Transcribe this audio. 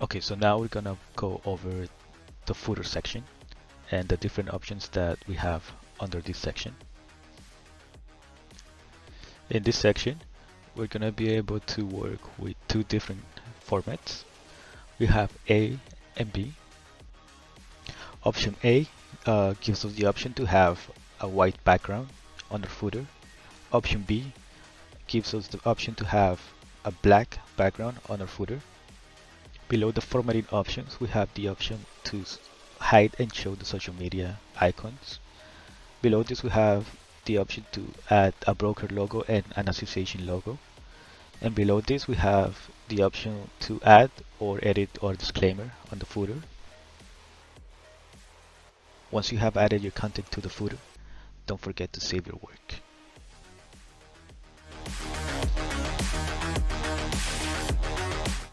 Okay, so now we're gonna go over the footer section and the different options that we have under this section. In this section, we're gonna be able to work with two different formats. We have A and B. Option A gives us the option to have a white background on the footer. Option B gives us the option to have a black background on our footer. Below the formatting options, we have the option to hide and show the social media icons. Below this, we have the option to add a broker logo and an association logo. And below this, we have the option to add or edit our disclaimer on the footer. Once you have added your content to the footer, don't forget to save your work.